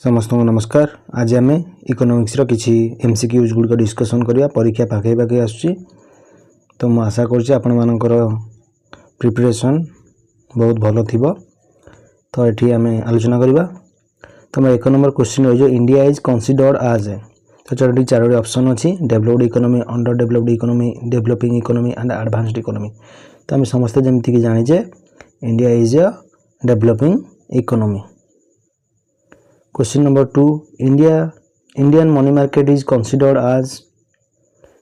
समस्त को नमस्कार। आज आम इकोनॉमिक्स रो किछि एमसीक्यूज गुड डिस्कशन करिया। परीक्षा पाखे पाखे आसुची तो मु आशा करछि आपण मानकर प्रिपरेशन बहुत भलो थिबो। तो एठी आम आलोचना करिबा। तो मैं 1 नंबर क्वेश्चन हो जो इंडिया इज कंसीडर्ड एज तो चारोटी ऑप्शन अछि developed economy, under developed economy, developing economy and advanced economy. तो आम समस्त जेमति कि जानि जे India is a developing economy. Question number 2 Indian money market is considered as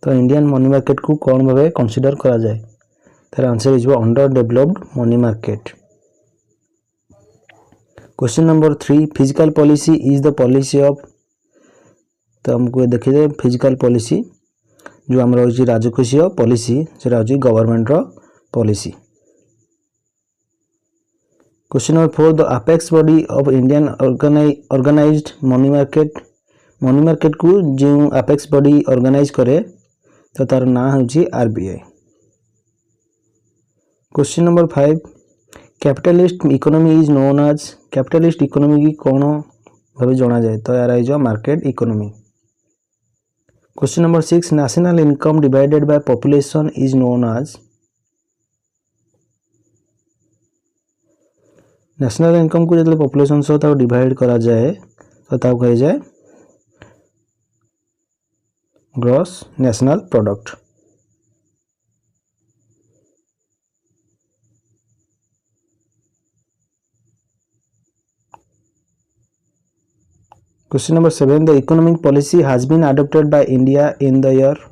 तो इंडियन मनी मार्केट को कौन भाव कंसीडर करा जाए तार answer is underdeveloped money market. Question number 3 physical policy is the policy of तो हमको देखिए फिजिकल पॉलिसी जो आम रही राजकोषीय पॉलिसी से गवर्नमेंट रो policy. Question number 4 the apex body of Indian organised money market को जो अपेक्स बॉडी ऑर्गेनाइज करे तो तार ना होची RBI. Question number 5 capitalist economy is known as capitalist economy की कौन भाव जाना जाए तो यार जो market economy. Question number 6 national income divided by population is known as national income को जो पॉपुलेशन सह डिवाइड करा जाए तो कह जाए gross national product. Question number 7 the economic policy has been adopted by India in the year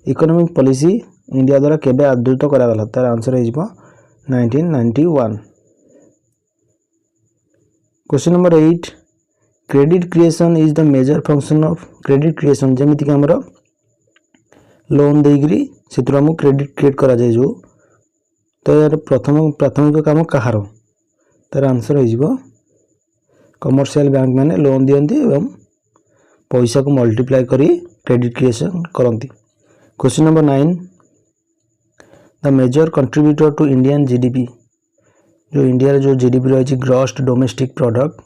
economic policy India द्वारा केबे आदृत करा गला तार आंसर है 1991। Question number 8 credit creation is the major function of credit creation जेमिति कि हमरो लोन देगिरी सेतु हम क्रेडिट क्रिएट करा जाय जो तो यार प्राथमिक काम कहारो तार आंसर हो कमर्शियल बैंक माने लोन दियंती एवं पैसा को मल्टीप्लाई करी क्रेडिट क्रिएशन करंती। Question number 9 the major contributor to Indian GDP जो इंडिया रे जो जीडीपी रही ग्रॉस डोमेस्टिक प्रोडक्ट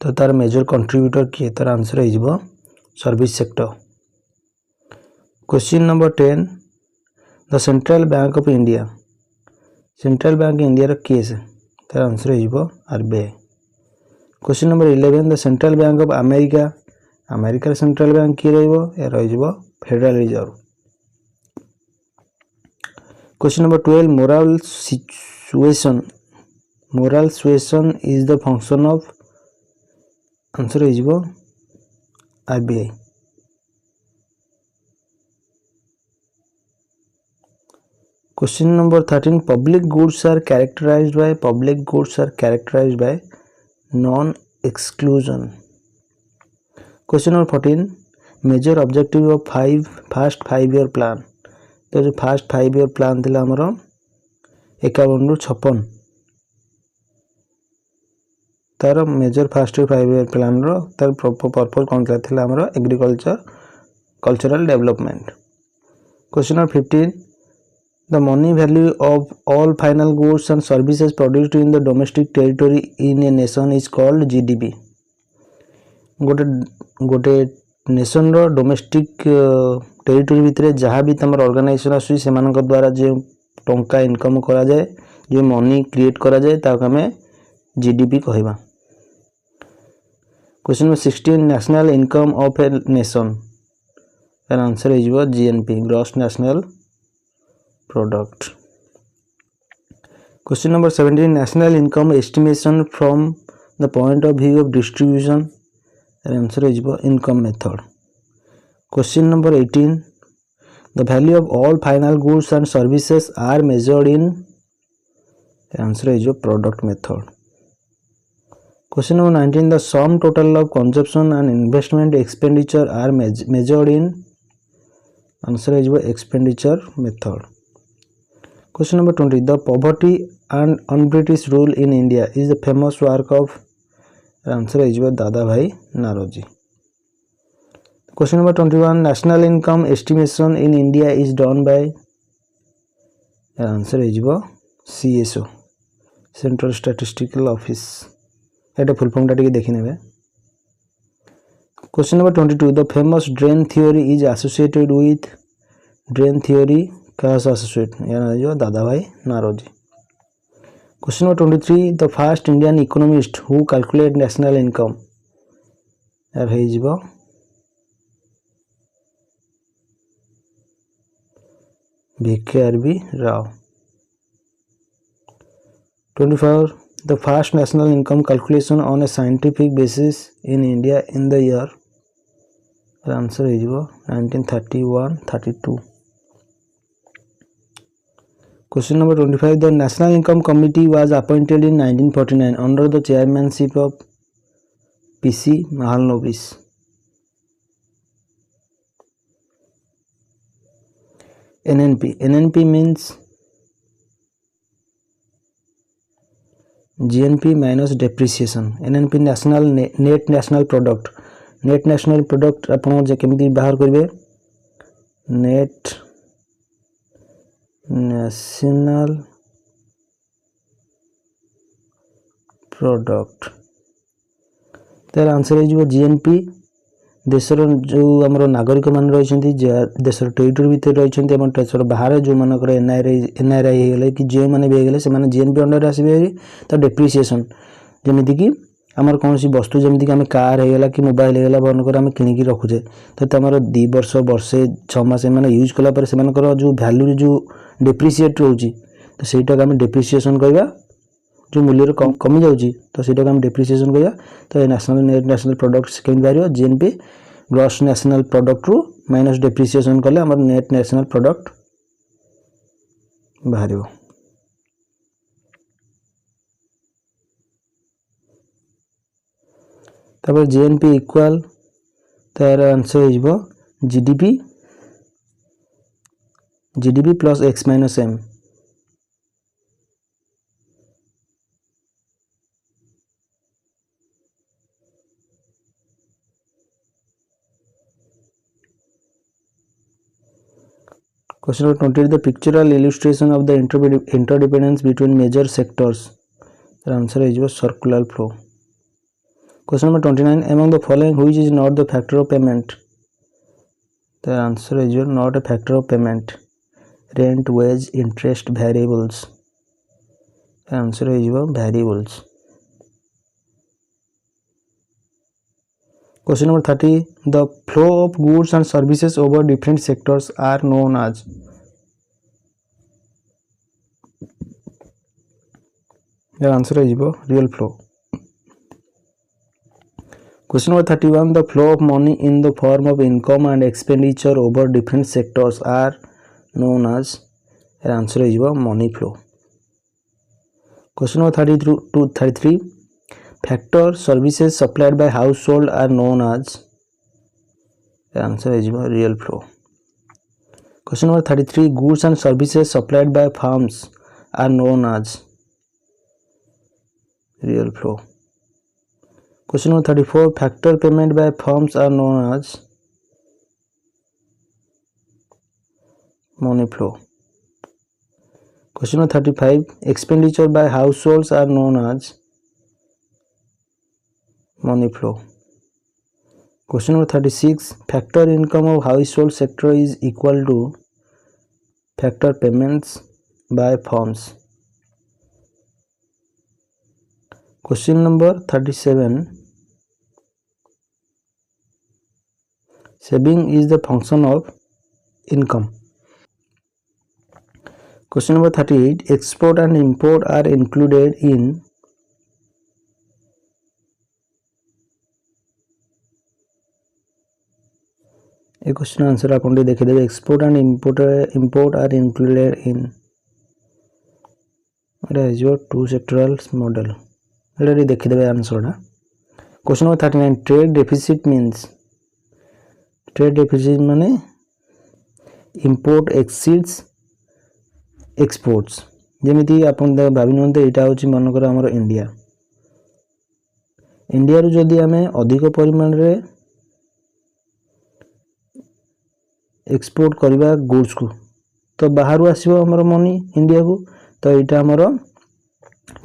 तो तार मेजर कंट्रीब्यूटर किए तार आंसर हो service sector. Question number 10 the central bank of India central bank India रो किए से तार आंसर हो RBI. Question number 11 the central bank of America central bank किए रही federal reserve. Question number 12 moral suasion is the function of answer हो RBI. Question number 13 public goods are characterized by non exclusion. Question number 14 major objective of first 5 year plan तो जो first 5 year plan थिला हमर 51 रु 56 तार major first 5 year plan रो तार purpose कौन थिला हमर cultural development. Question number 15 the money value of all final goods and services produced in the domestic territory in a nation is called GDP. गोटे nation रो domestic territory भितर जहाँ भी तुम organisation आसुची से द्वारा जो टंका इनकम करा जाए जो मनी क्रिएट करा जाए ताको हमें जीडीपी कहबा। Question number 16 national income of a nation तार आंसर हो GNP gross national product. Question number 17 national income estimation from the point of view of distribution तार आंसर हो income method. Question number 18 the value of all final goods and services are measured in answer हो product method. Question number 19 the sum total of consumption and investment expenditure are measured in answer हो expenditure method. Question number 20 the poverty and un British rule in India is the famous work of answer हो Dadabhai Naoroji. Question number 21 national income estimation in India is done by answer हो CSO central statistical office. एटा full form टा टिके देखि नेबे। Question number 22 the famous drain theory is associated with drain theory का associate याना जो Dadabhai Naoroji. Question number 23 the first Indian economist who calculate national income यार हे जीवो VKRB Rao। 24 the first national income calculation on a scientific basis in India in the year answer is 1931-32। Question number 25 the National Income Committee was appointed in 1949 under the chairmanship of PC Mahalanobis। NNP means GNP minus depreciation। NNP national net national product आपण जे केमिति बाहर करिवे net national product तार answer है जो GNP देशर जो हमरो नागरिक मान रहिसंती देशर टेरिटरी भीतर रहिसंती एवं देशर बाहर जो मानकर NRI हेले कि जे माने भी हेले से माने GNP अंडर आसीबे त डेप्रिसिएशन जेमिति कि हमर कोनसी वस्तु जेमिति कि हम कार हेला कि मोबाइल हेला बनकर हम किनि कि रखुजे त हमर 2 वर्ष वर्षे 6 मास माने यूज कला पर से मानकर जो वैल्यू जो डेप्रिसिएट होउची त सेटा हम डेप्रिसिएशन कहबा जो मूल्य कमी जाउची तो सेटा हम डेप्रिसिएशन कहबा। तो नेशनल नेट नेशनल प्रोडक्ट्स केन बारियो GNP ग्रॉस नेशनल प्रोडक्ट रु माइनस डेप्रिसिएशन कले हमर नेट नेशनल प्रोडक्ट बाहरियो। तब GNP इक्वल तार आंसर हो GDP plus x minus m। Question number 20 the pictorial illustration of the interdependence between major sectors the answer is circular flow। Question number 29 among the following which is not the factor of payment the answer is not a factor of payment rent wage interest variables the answer is variables। Question number 30 the flow of goods and services over different sectors are known as the answer is real flow। Question number 31 the flow of money in the form of income and expenditure over different sectors are known as the answer is money flow। Question number 32 to 33 factor services supplied by household are known as the answer is real flow। Question number 33 goods and services supplied by firms are known as real flow। Question number 34 factor payment by firms are known as money flow। Question number 35 expenditure by households are known as money flow। Question number 36 factor income of household sector is equal to factor payments by firms। Question number 37 saving is the function of income। Question number 38 export and import are included in a question answer आपन देखे देबे export and import are included in it is your two sectoral model एटा देखे देबे answer ना। Question number 39 trade deficit means trade deficit माने import exceeds exports जेमिति आपन भाबी नंते एटा होची मनकर हमर इंडिया इंडिया रो जदी हमें अधिक परिमाण रे एक्सपोर्ट करबा गुड्स को तो बाहर आसीबो हमर मनी इंडिया को तो एटा हमर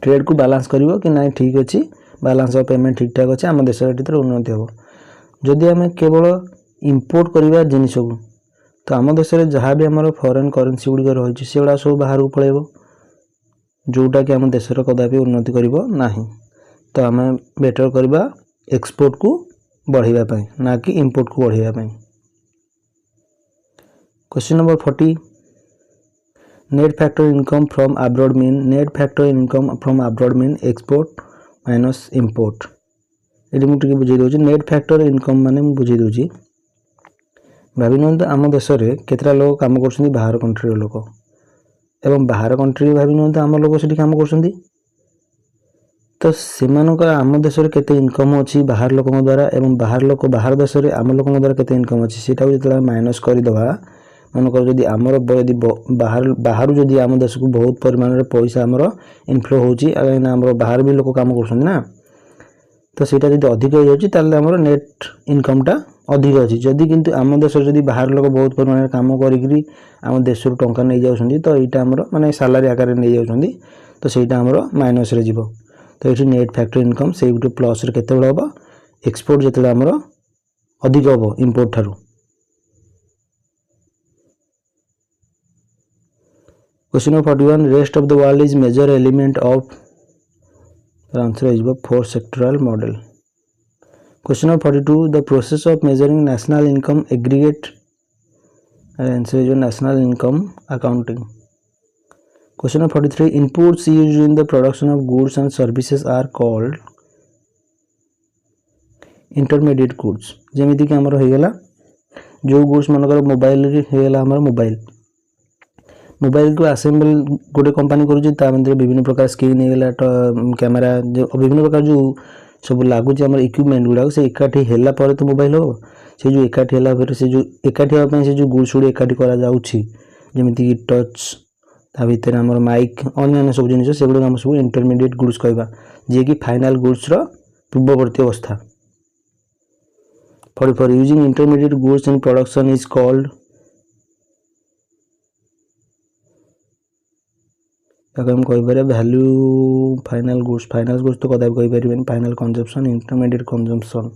ट्रेड को बैलेंस करिवो कि नाही ठीक अछि बैलेंस ऑफ पेमेंट ठीक ठाक अच्छे आम देश उन्नति हम जदि आम केवल इंपोर्ट करवा जिनिस को तो आम देश में जहाँ भी आम फॉरेन करेन्सी गुड़िक रही से गुड़ा सब बाहर को पलैब जोटा कि आम देशर कदापि उन्नति करिबो नाही। तो आम बेटर करवा एक्सपोर्ट को बढ़ावा ना कि इंपोर्ट को बढ़ावा। Question number 40 net factor income from abroad mean net factor income from abroad mean export minus import. ये मुझे बुझे दूसरी नेट फैक्टर इनकम माने बुझे दूसरी भावी नियंतु आम देश में केतटा लोग काम कर बाहर कंट्री लोक एवं बाहर कंट्री भावी नियंतु आम लोग से काम कर तो सेमानकर आम देश में केते इनकम अच्छी बाहर लोक द्वारा एवं बाहर लोक बाहर देश में आम लोक द्वारा केते इनकम अच्छी सेटा जो माइनस करदे मानकर जदि आमर यदि बाहर बाहर जदि आम देश को बहुत परिमाण में पैसा आमर इनफ्लो होची आमर बाहर भी लोक काम कर ना तो सीटा जब अधिक हो जाए नेट इनकमटा अधिक अच्छी जदि किंतु आम देश जदि बाहर लोग बहुत परिमाण काम करी आम देश टंका नहीं जाऊँ तो यहाँ आमर माने सैलरी आकार नहीं जाऊँ तो सहीटा आमर माइनस रे जीवो। तो ये नेट फैक्टर इनकम से प्लस केते हम एक्सपोर्ट जिते आमर अधिक हम इंपोर्ट ठारू। Question number 41 rest of the world is major element of answer is 4 sectoral model. Question number 42 the process of measuring national income aggregate answer is national income accounting. Question number 43 inputs used in the production of goods and services are called intermediate goods. जेमिति कि हमर होइगला जो goods मनकर mobile रे होइगला हमर mobile को assemble गोटे company करुँचे विभिन्न प्रकार screen होगा कैमेरा विभिन्न प्रकार जो सब लगुच आम इक्विपमेंट गुड़ा से एकाठी है तो मोबाइल हो से जो एकाठी है फिर से जो एकाठी होगा से जो गुड्स गुड़ी एकाठी करमती टच ता भर आम माइक अन्य सब जिन से गुड़ा सब इंटरमीडिएट गुड्स कहवा जी कि फाइनाल गुड्स पूर्ववर्ती अवस्था। 44 using intermediate goods in production is called हम कहीपर वैल्यू फाइनाल गुड्स तो कदापि कहीपर final consumption intermediate consumption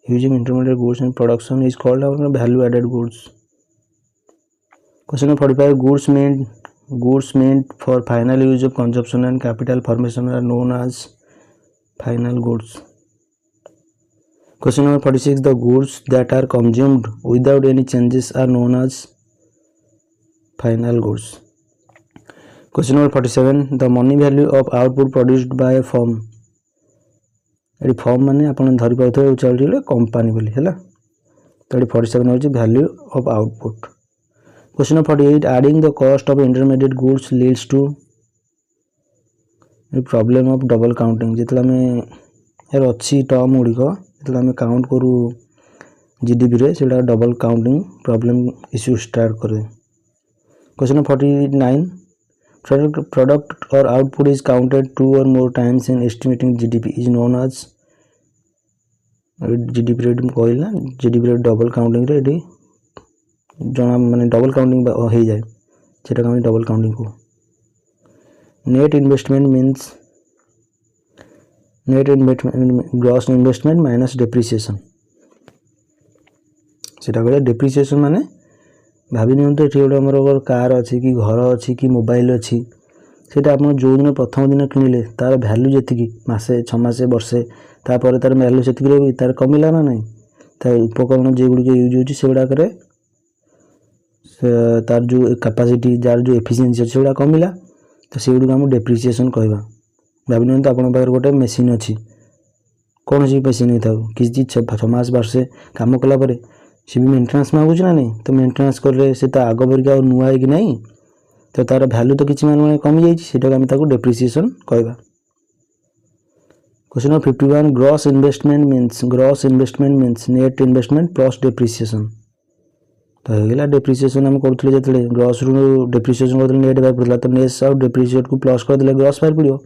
using intermediate goods in production is called value added goods. Question number 45 goods meant for final use of consumption and capital formation are known as final goods. Question number 46 the goods that are consumed without any changes are known as final goods. Question number 47 the money value of output produced by a firm ये firm माने आपन धरि पाउथो चलले company बोली हैला तो 47 होची value of output. Question number 48 adding the cost of intermediate goods leads to a problem of double counting जितला में यार अच्छी टर्म गुड़िक जितला में काउंट करू जीडीपी रे सेटा double counting problem issue start करे। Question number 49 product or output is counted 2 or more times in estimating GDP is known as GDP rate कहल ना GDP रेट डबल काउंटिंग रे जना माने डबल काउंटिंग हो जाए सेटा हम डबल काउंटिंग को। Net investment means gross investment minus depreciation सेटा कहले डेप्रिसिएशन माने भाभी नियंतु ये गोटे आमर कार अच्छी कि घर अच्छी कि मोबाइल अच्छी सेटा आप जो दिन प्रथम दिन किणिले तार भैल्यू जी मसे 6 मासे वर्षे तापर तार भैल्यू से तार कमिला ना नहीं तार उपकरण जो गुड़िक यूज होगुड़ाक तार जो कैपेसिटी जार जो एफिशिएंसी अच्छे गुड़ा कमिला तो से गुड़ आम डेप्रिसिएशन कहवा। भावी नियंतु आपन पाखरे गोटे मेसीन अच्छी कौन सी मेसीन होता किसी 6 मास वर्षे काम कला सी भी मेन्टेनान्स मागुच ना नहीं तो मेन्टेनान्स कले से तो आग परिका नुआ है कि नहीं तो तार भैल्यू तो किसी माने कमी जाइए डेप्रिसिएशन कहवा। Question number 51 gross investment means net investment plus depreciation तो होगा डेप्रिसिएशन आम करूँ जो ग्रॉस रु डेप्रिसिएशन कर नेट बाहर पड़ा तो नेट और डेप्रिसिएट को प्लस करदे ग्रॉस बाहर पड़ो